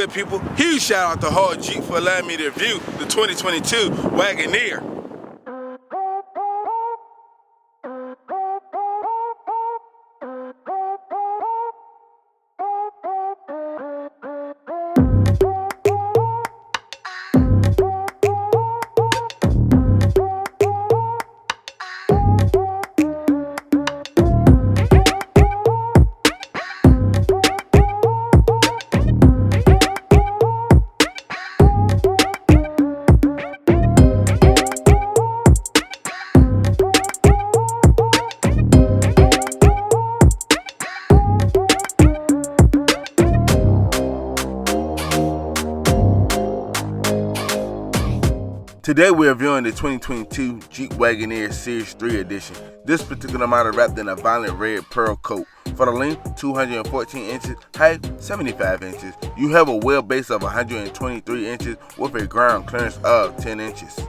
good people? Huge shout out to Hard Jeep for allowing me to review the 2022 Wagoneer. Today we're reviewing the 2022 Jeep Wagoneer Series 3 edition. This particular model wrapped in a violent red pearl coat. For the length, 214 inches, height, 75 inches. You have a wheelbase of 123 inches with a ground clearance of 10 inches.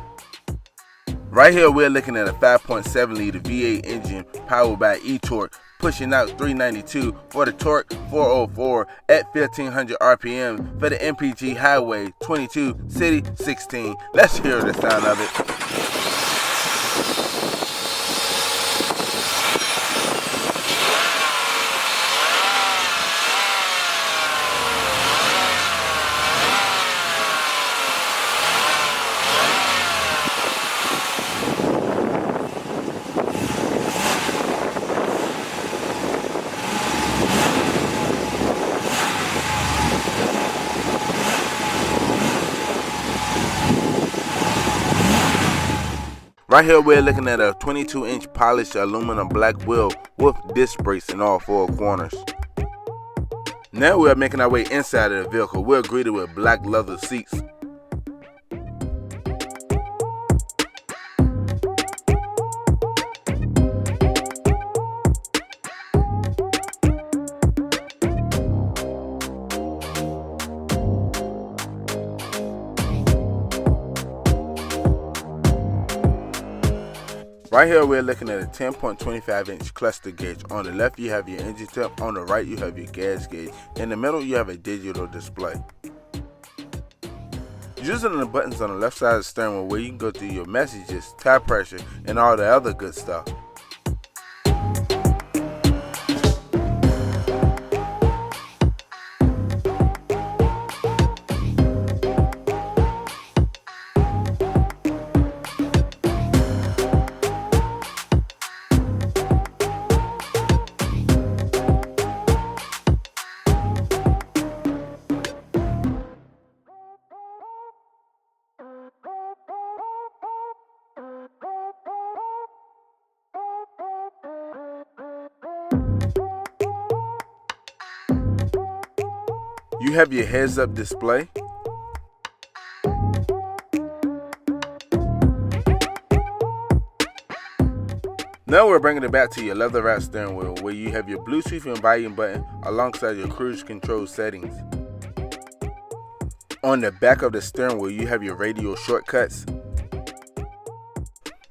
Right here we're looking at a 5.7 liter V8 engine powered by e-torque, pushing out 392 for the torque, 404 at 1500 RPM for the MPG Highway 22 City 16. Let's hear the sound of it. Right here we're looking at a 22-inch polished aluminum black wheel with disc brakes in all four corners. Now we are making our way inside of the vehicle. We're greeted with black leather seats. Right here we're looking at a 10.25 inch cluster gauge. On the left you have your engine temp, on the right you have your gas gauge, in the middle you have a digital display. Using the buttons on the left side of the steering wheel where you can go through your messages, tire pressure, and all the other good stuff. You have your heads-up display. Now we're bringing it back to your leather-wrapped steering wheel where you have your Bluetooth and volume button alongside your cruise control settings. On the back of the steering wheel you have your radio shortcuts.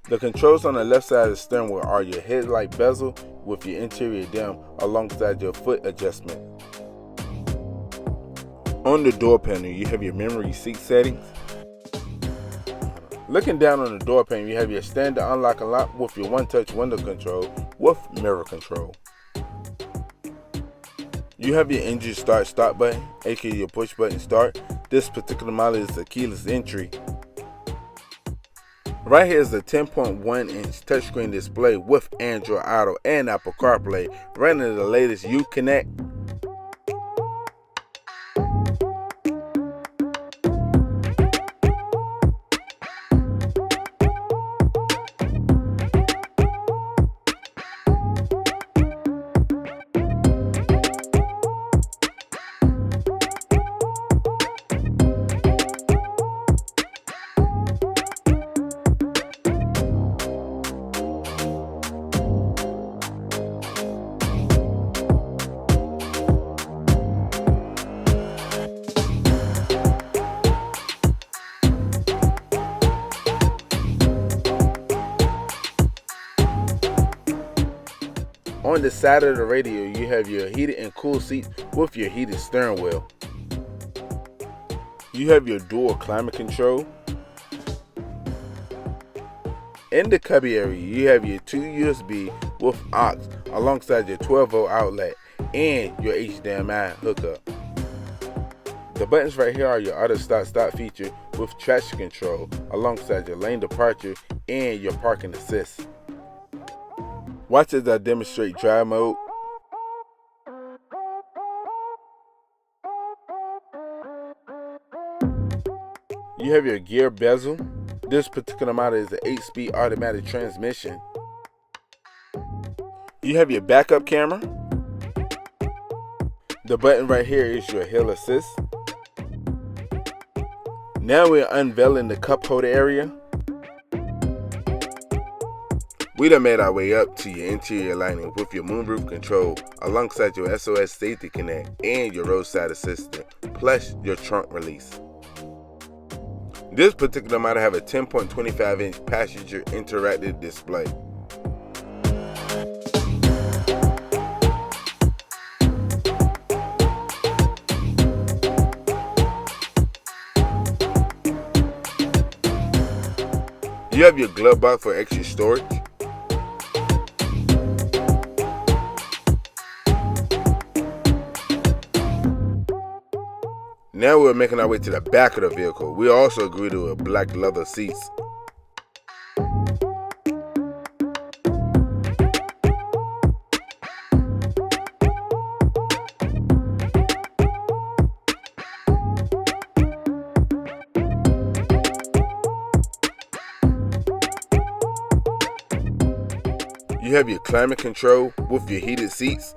The controls on the left side of the steering wheel are your headlight bezel with your interior dim alongside your foot adjustment. On the door panel, you have your memory seat settings. Looking down on the door panel, you have your standard unlock and lock with your one-touch window control with mirror control. You have your engine start-stop button, aka your push button start. This particular model is a keyless entry. Right here is the 10.1 inch touchscreen display with Android Auto and Apple CarPlay, running the latest Uconnect. On the side of the radio, you have your heated and cooled seats with your heated steering wheel. You have your dual climate control. In the cubby area, you have your 2 USB with aux alongside your 12-volt outlet and your HDMI hookup. The buttons right here are your auto start feature with traction control alongside your lane departure and your parking assist. Watch as I demonstrate drive mode. You have your gear bezel. This particular model is an 8-speed automatic transmission. You have your backup camera. The button right here is your hill assist. Now we're unveiling the cup holder area. We done made our way up to your interior lighting with your moonroof control alongside your SOS safety connect and your roadside assistant, plus your trunk release. This particular model have a 10.25-inch passenger interactive display. You have your glove box for extra storage. Now we're making our way to the back of the vehicle. We also agree to black leather seats. You have your climate control with your heated seats.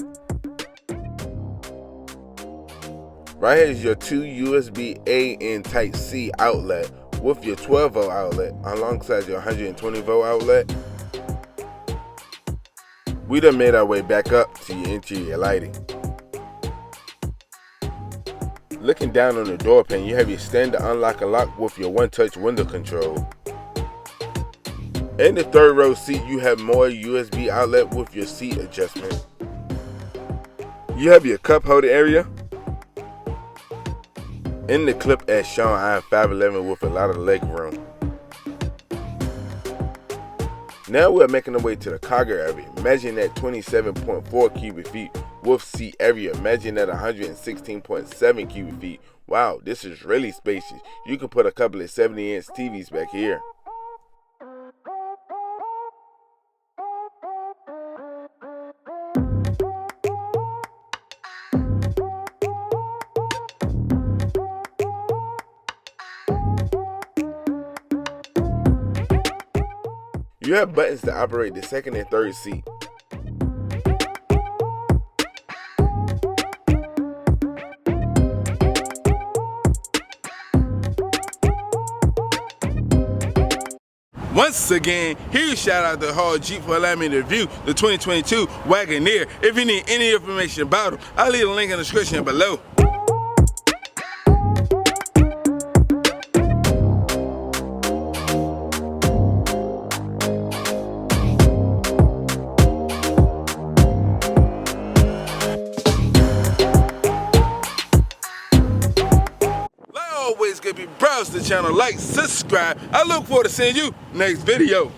Right here is your 2 USB-A and Type-C outlet with your 12-volt outlet alongside your 120-volt outlet. We done made our way back up to your interior lighting. Looking down on the door pane, you have your standard unlock and lock with your one-touch window control. In the third row seat, you have more USB outlet with your seat adjustment. You have your cup holder area. In the clip as shown, I am 5'11" with a lot of leg room. Now we're making our way to the cargo area, measuring at 27.4 cubic feet with seat area, measuring at 116.7 cubic feet. Wow, this is really spacious. You can put a couple of 70-inch TVs back here. You have buttons to operate the second and third seat. Once again, huge shout out to Hall Jeep for allowing me to review the 2022 Wagoneer. If you need any information about them, I'll leave a link in the description below. Always gonna be browse the channel, like, subscribe. I look forward to seeing you next video.